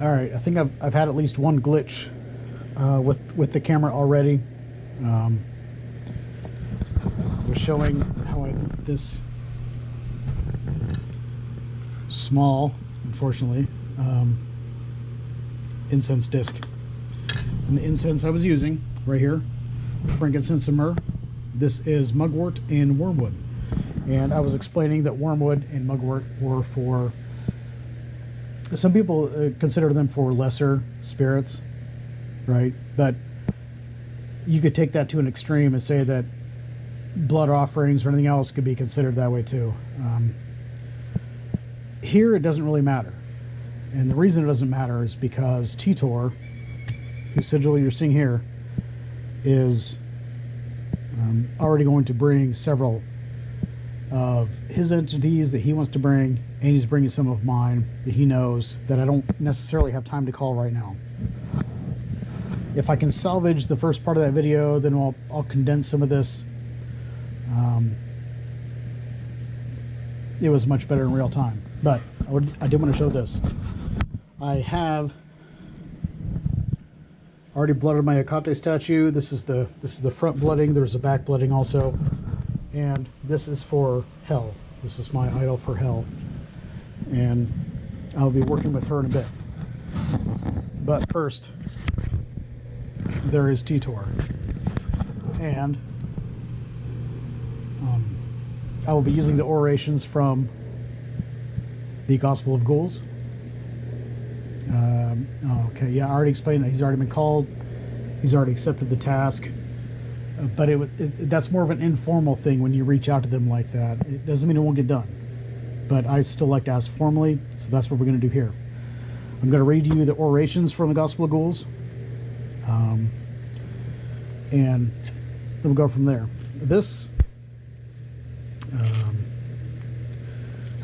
All right, I think I've had at least one glitch with the camera already. I was showing how I did this small, unfortunately, incense disc. And the incense I was using right here, frankincense and myrrh. This is mugwort and wormwood. And I was explaining that wormwood and mugwort were for, some people consider them for lesser spirits, right? But you could take that to an extreme and say that blood offerings or anything else could be considered that way too. Here it doesn't really matter. And the reason it doesn't matter is because Ti-tor, whose sigil you're seeing here, is already going to bring several of his entities that he wants to bring, and he's bringing some of mine that he knows that I don't necessarily have time to call right now. If I can salvage the first part of that video, then I'll condense some of this. It was much better in real time, but I did want to show this. I have already blooded my Hecate statue. This is the front blooding. There's a back blooding also, and this is for hell. This is my idol for hell, and I'll be working with her in a bit. But first, there is Ti-tor, and I will be using the orations from the Gospel of Ghouls. Okay, yeah, I already explained that he's already been called. He's already accepted the task. But that's more of an informal thing when you reach out to them like that. It doesn't mean it won't get done. But I still like to ask formally, so that's what we're going to do here. I'm going to read you the orations from the Gospel of Ghouls. And then we'll go from there. This,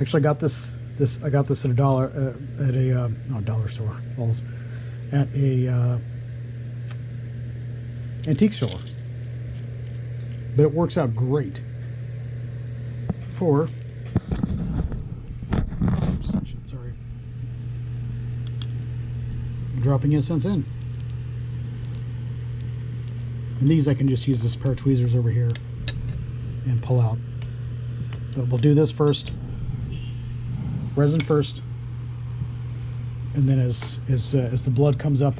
actually I got this at a dollar, dollar store, balls, at a antique store. But it works out great for, sorry, dropping incense in. And these I can just use this pair of tweezers over here and pull out. But we'll do this first, resin first, and then as the blood comes up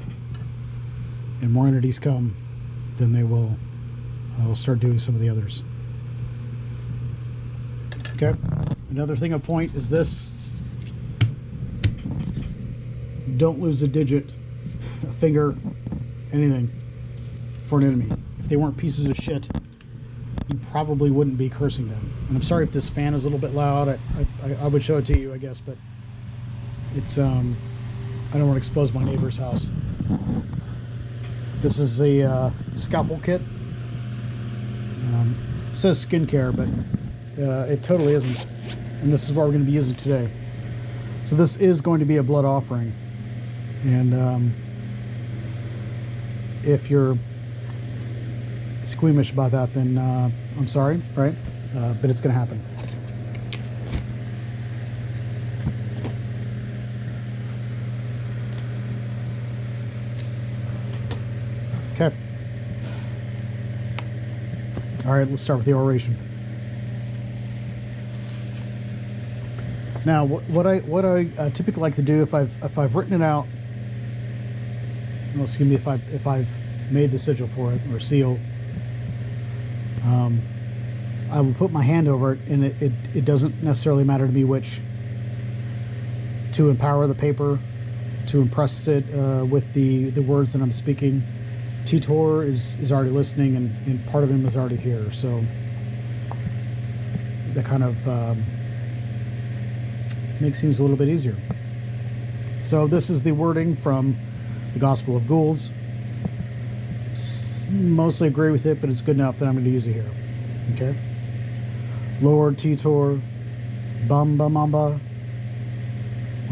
and more entities come, then I'll start doing some of the others. Okay. Another thing of point is this: don't lose a digit, a finger, anything for an enemy. If they weren't pieces of shit, you probably wouldn't be cursing them. And I'm sorry if this fan is a little bit loud. I would show it to you, I guess, but it's I don't want to expose my neighbor's house. This is a scalpel kit. It says skincare, but it totally isn't. And this is what we're going to be using today. So this is going to be a blood offering. And if you're squeamish about that, then I'm sorry, right? But it's going to happen. Okay. All right, let's start with the oration. Now, what I typically like to do if I've written it out, well, excuse me, if I've made the sigil for it or seal, I will put my hand over it, and it doesn't necessarily matter to me which, to empower the paper, to impress it with the words that I'm speaking. Ti-tor is already listening, and part of him is already here, so that kind of makes things a little bit easier. So this is the wording from the Gospel of Ghouls. Mostly agree with it, but it's good enough that I'm going to use it here. Okay. Lord Ti-tor, Bamba Mamba,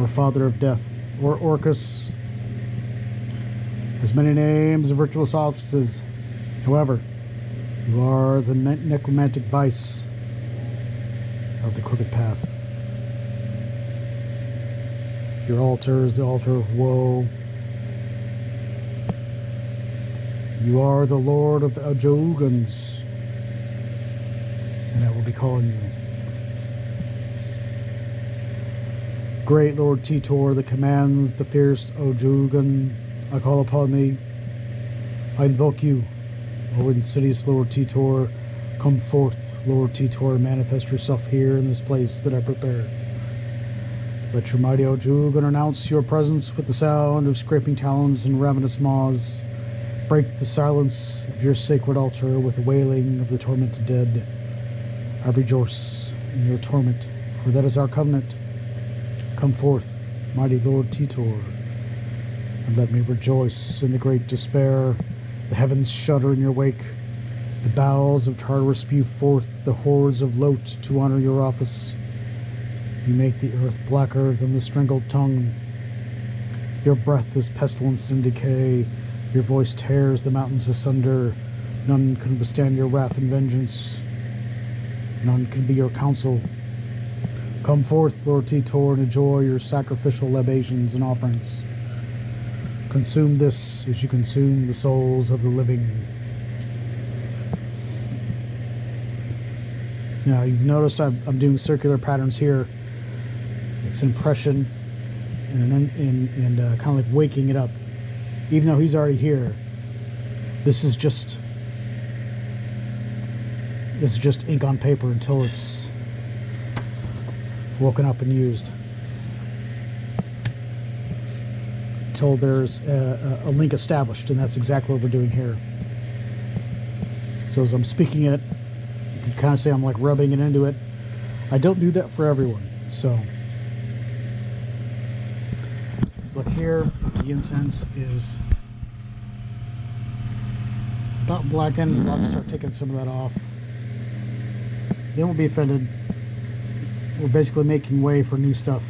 or Father of Death, or Orcus, has many names and virtuous offices. However, you are the necromantic vice of the crooked path. Your altar is the altar of woe. You are the Lord of the Ojoogans, and I will be calling you. Great Lord Ti-tor, that commands the fierce Ojoogan, I call upon thee. I invoke you, O insidious Lord Ti-tor. Come forth, Lord Ti-tor, manifest yourself here in this place that I prepared. Let your mighty Ojoogan announce your presence with the sound of scraping talons and ravenous maws. Break the silence of your sacred altar with the wailing of the tormented dead. I rejoice in your torment, for that is our covenant. Come forth, mighty Lord Ti-tor, and let me rejoice in the great despair. The heavens shudder in your wake. The bowels of Tartarus spew forth the hordes of Lot to honor your office. You make the earth blacker than the strangled tongue. Your breath is pestilence and decay. Your voice tears the mountains asunder. None can withstand your wrath and vengeance. None can be your counsel. Come forth, Lord Ti-tor, and enjoy your sacrificial libations and offerings. Consume this as you consume the souls of the living. Now, you've noticed I'm doing circular patterns here. It's impression and kind of like waking it up. Even though he's already here, this is just ink on paper until it's woken up and used. Until there's a link established, and that's exactly what we're doing here. So as I'm speaking it, you can kind of say I'm like rubbing it into it. I don't do that for everyone. So look here, the incense is about blackened. I'll start taking some of that off. They won't be offended. We're basically making way for new stuff.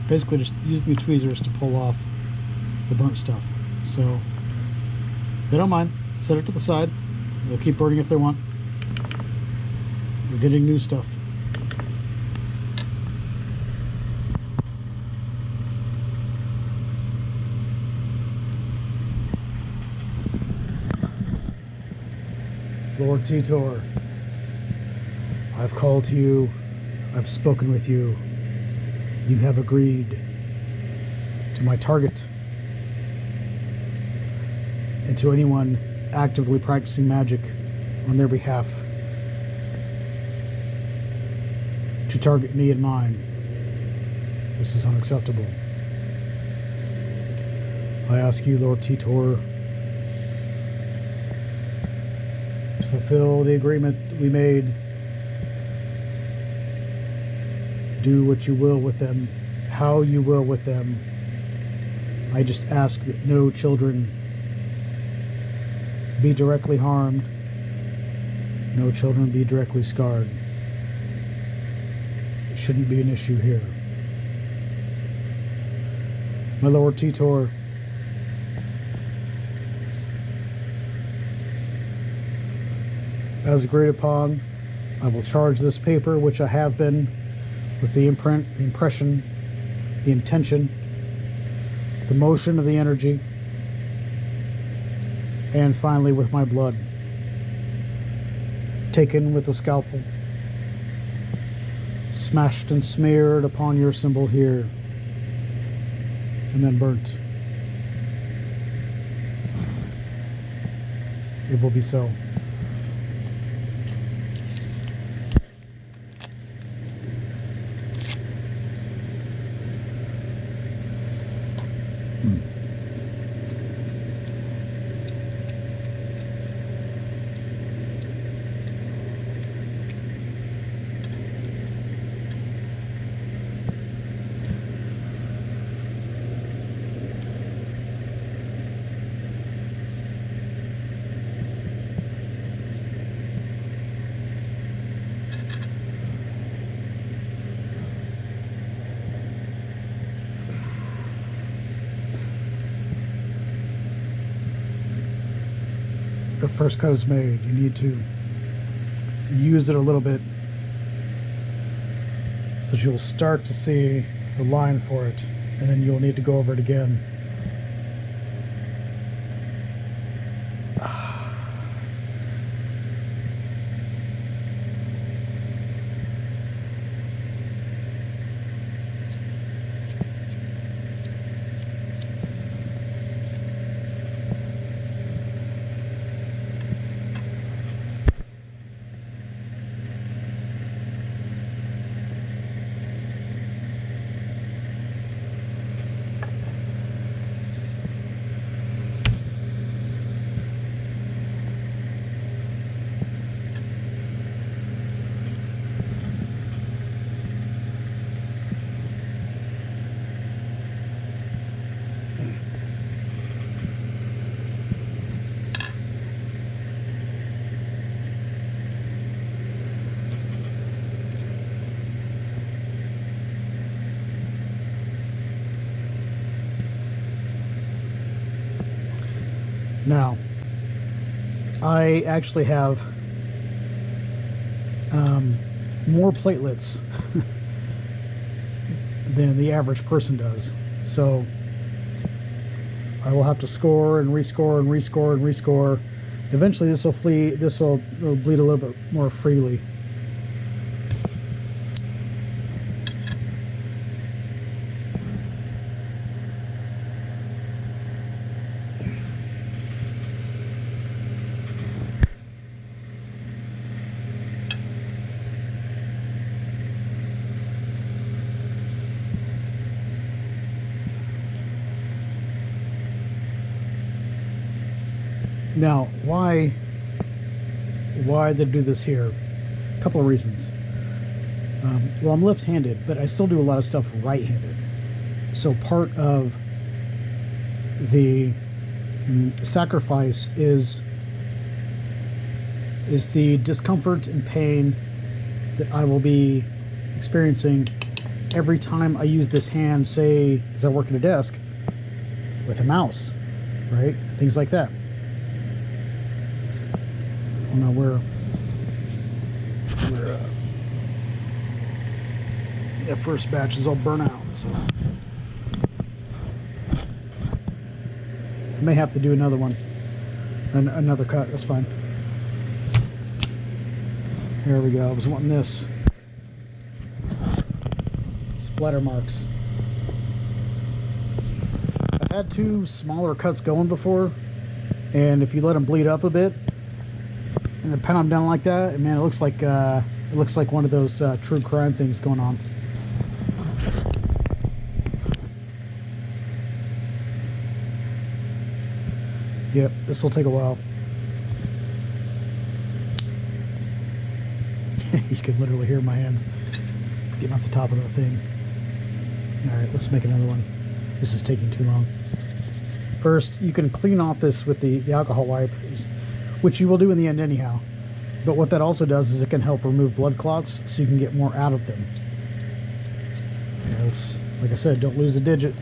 Basically just using the tweezers to pull off the burnt stuff. So they don't mind. Set it to the side. They'll keep burning if they want. We're getting new stuff. Lord Ti-tor, I've called to you. I've spoken with you. You have agreed to my target and to anyone actively practicing magic on their behalf to target me and mine. This is unacceptable. I ask you, Lord Ti-tor, to fulfill the agreement that we made. Do what you will with them, how you will with them. I just ask that no children be directly harmed, no children be directly scarred. It shouldn't be an issue here. My Lord Ti-tor, as agreed upon, I will charge this paper, which I have been, with the imprint, the impression, the intention, the motion of the energy, and finally with my blood, taken with a scalpel, smashed and smeared upon your symbol here, and then burnt. It will be so. the first cut is made, you need to use it a little bit so that you'll start to see the line for it, and then you'll need to go over it again. Now, I actually have more platelets than the average person does. So I will have to score and rescore and rescore and rescore. Eventually this will bleed a little bit more freely. Now, why they do this here? A couple of reasons. Well, I'm left-handed, but I still do a lot of stuff right-handed. So part of the sacrifice is the discomfort and pain that I will be experiencing every time I use this hand, say, as I work at a desk with a mouse, right? Things like that. I don't know where that first batch is all burnt out, so I may have to do another one, another cut. That's fine. There we go. I was wanting this. Splatter marks. I've had two smaller cuts going before, and if you let them bleed up a bit and then pen them down like that, man, it looks like one of those true crime things going on. Yep, this will take a while. You can literally hear my hands getting off the top of that thing. All right, let's make another one. This is taking too long. First, you can clean off this with the alcohol wipe, which you will do in the end anyhow. But what that also does is it can help remove blood clots so you can get more out of them. Yeah, like I said, don't lose a digit.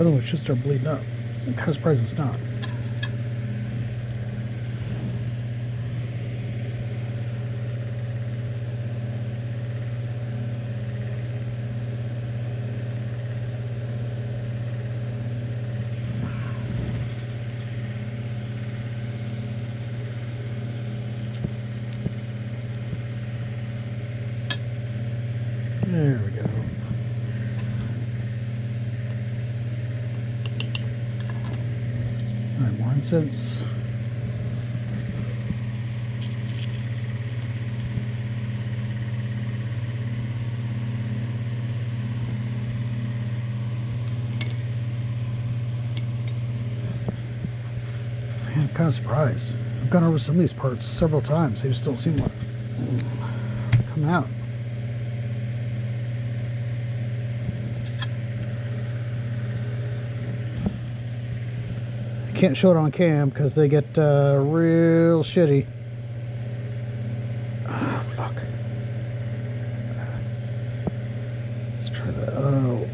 Otherwise, it should start bleeding up. I'm kind of surprised it's not. There we go. right, more incense. Man, I'm kind of surprised. I've gone over some of these parts several times. They just don't seem to come out. I can't show it on cam because they get real shitty. Oh, fuck. Let's try that. Oh.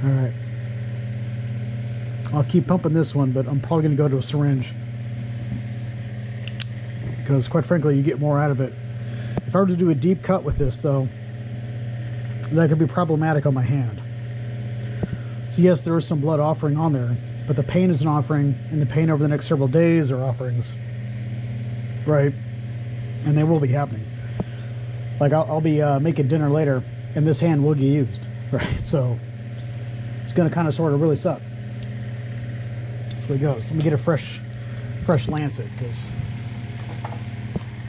All right. I'll keep pumping this one, but I'm probably going to go to a syringe. Because, quite frankly, you get more out of it. If I were to do a deep cut with this, though, that could be problematic on my hand. So, yes, there is some blood offering on there, but the pain is an offering, and the pain over the next several days are offerings. Right? And they will be happening. Like, I'll be making dinner later, and this hand will get used. Right? So, it's going to kind of sort of really suck. That's the way it goes. Let me get a fresh Lancet, because,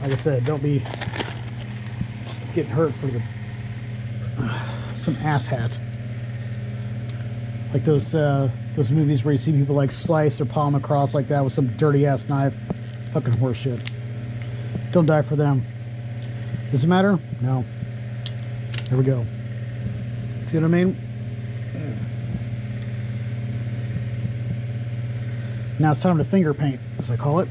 like I said, don't be getting hurt for the some ass hat. Like those movies where you see people like slice their palm across like that with some dirty ass knife. Fucking horse shit. Don't die for them. Does it matter? No. There we go. See what I mean? Now it's time to finger paint, as I call it.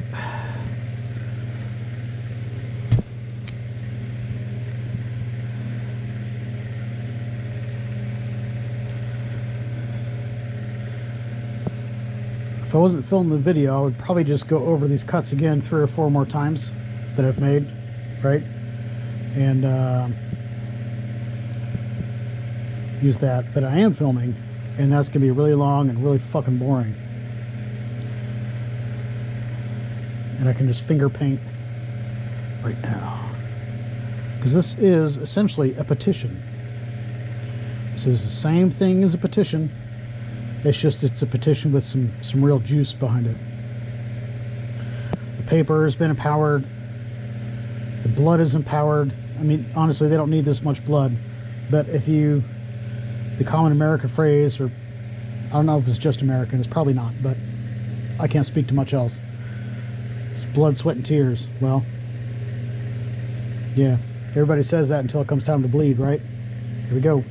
If I wasn't filming the video, I would probably just go over these cuts again 3 or 4 more times that I've made, right? And use that. But I am filming, and that's going to be really long and really fucking boring. And I can just finger paint right now. Because this is essentially a petition. This is the same thing as a petition. It's just it's a petition with some real juice behind it. The paper has been empowered. The blood is empowered. I mean, honestly, they don't need this much blood. But if you, the common American phrase, or I don't know if it's just American, it's probably not, but I can't speak to much else. It's blood, sweat, and tears. Well, yeah, everybody says that until it comes time to bleed, right? Here we go.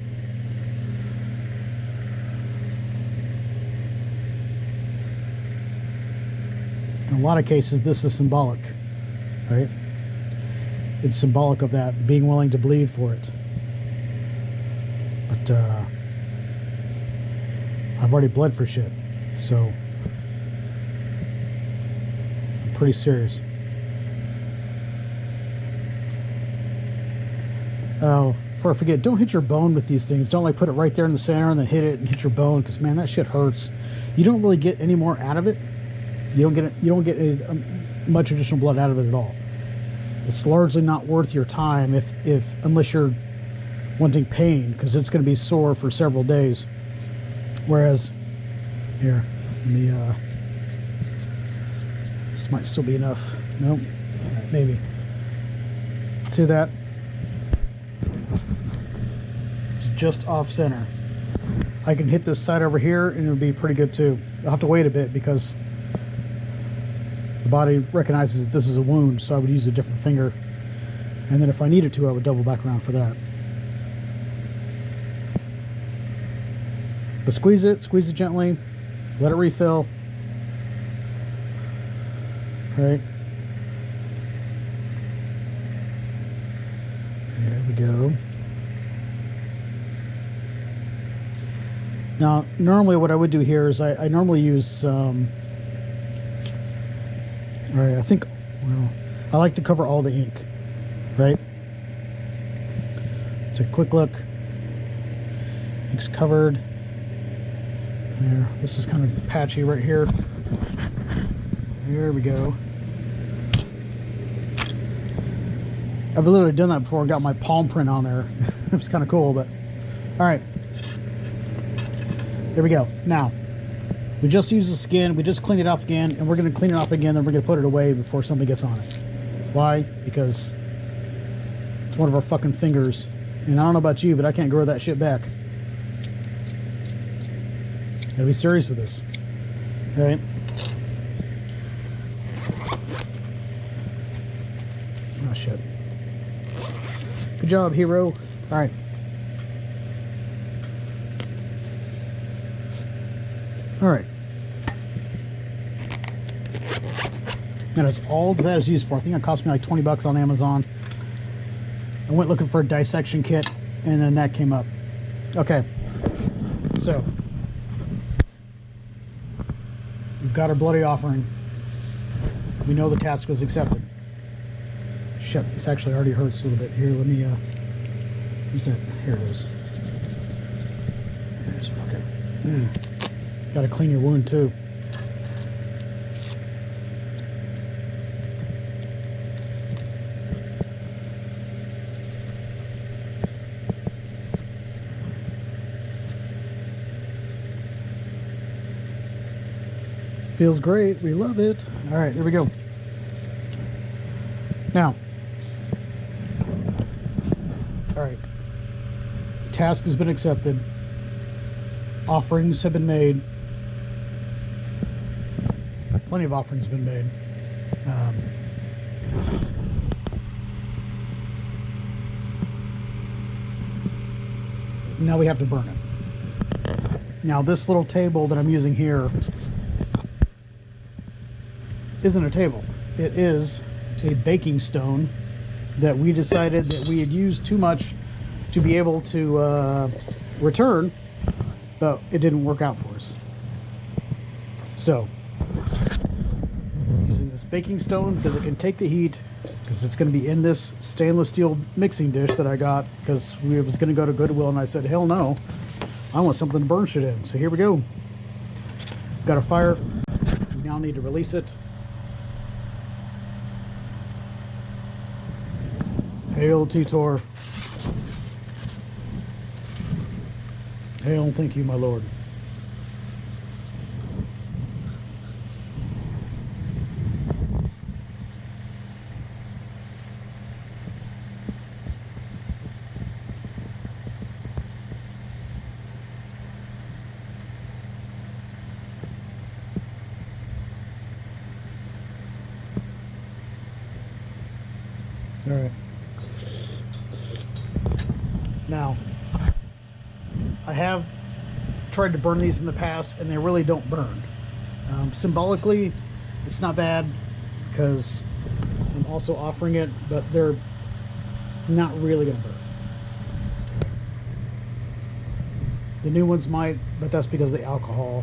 In a lot of cases, this is symbolic, right? It's symbolic of that, being willing to bleed for it. But I've already bled for shit, so I'm pretty serious. Oh, before I forget, don't hit your bone with these things. Don't like put it right there in the center and then hit it and hit your bone, because man, that shit hurts. You don't really get any more out of it. You don't get much additional blood out of it at all. It's largely not worth your time unless you're wanting pain, because it's going to be sore for several days. Whereas, here, let me, this might still be enough. Nope, maybe. See that? It's just off center. I can hit this side over here and it'll be pretty good too. I'll have to wait a bit because the body recognizes that this is a wound, so I would use a different finger. And then if I needed to, I would double back around for that. But squeeze it gently, let it refill. Right. There we go. Now, normally what I would do here is I normally use, all right, I think, well, I like to cover all the ink, right? Let's take a quick look. Ink's covered. There, this is kind of patchy right here. There we go. I've literally done that before and got my palm print on there. It was kind of cool, but all right. There we go. Now, we just used this again. We just cleaned it off again, and we're going to clean it off again, then we're going to put it away before something gets on it. Why? Because it's one of our fucking fingers. And I don't know about you, but I can't grow that shit back. Gotta be serious with this. All right. Oh, shit. Good job, hero. All right. All right. That is all that is used for. I think it cost me like 20 bucks on Amazon. I went looking for a dissection kit, and then that came up. Okay. So, we've got our bloody offering. We know the task was accepted. Shit, this actually already hurts a little bit. Here, let me, where's that? Here it is. Here's fucking, gotta clean your wound too. Feels great. We love it. All right, there we go. Now, all right. The task has been accepted. Offerings have been made. Plenty of offerings have been made. Now we have to burn it. Now, this little table that I'm using here isn't a table. It is a baking stone that we decided that we had used too much to be able to return, but it didn't work out for us. So, using this baking stone because it can take the heat, because it's going to be in this stainless steel mixing dish that I got because we was going to go to Goodwill, and I said, hell no, I want something to burn shit in. So here we go. Got a fire. We now need to release it. Hail Ti-tor. Hail, thank you, my lord. All right. Now, I have tried to burn these in the past, and they really don't burn. Symbolically, it's not bad because I'm also offering it, but they're not really going to burn. The new ones might, but that's because of the alcohol.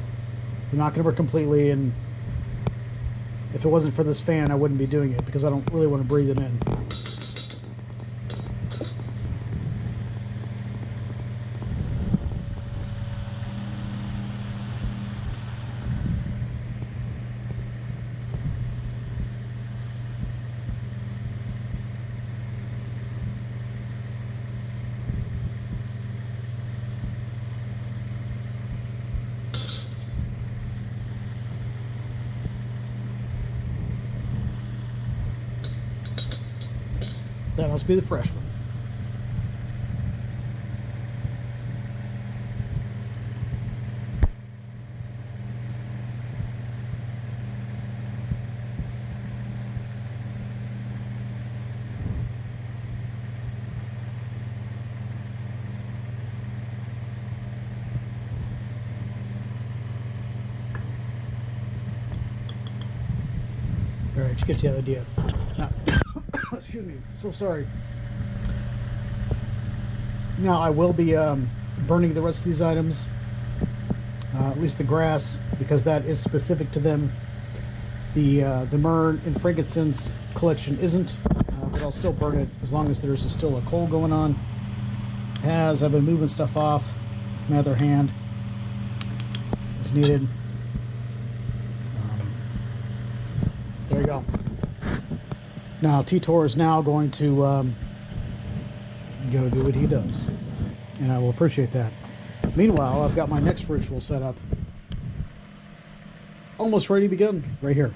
They're not going to burn completely, and if it wasn't for this fan, I wouldn't be doing it because I don't really want to breathe it in. That must be the fresh one. All right, you get the idea. Now, excuse me, so sorry. Now I will be burning the rest of these items, at least the grass, because that is specific to them. The myrrh and frankincense collection isn't, but I'll still burn it as long as there's still a coal going on. As I've been moving stuff off with my other hand, is needed. There you go. Now Ti-tor is now going to go do what he does, and I will appreciate that. Meanwhile, I've got my next ritual set up, almost ready to begin right here.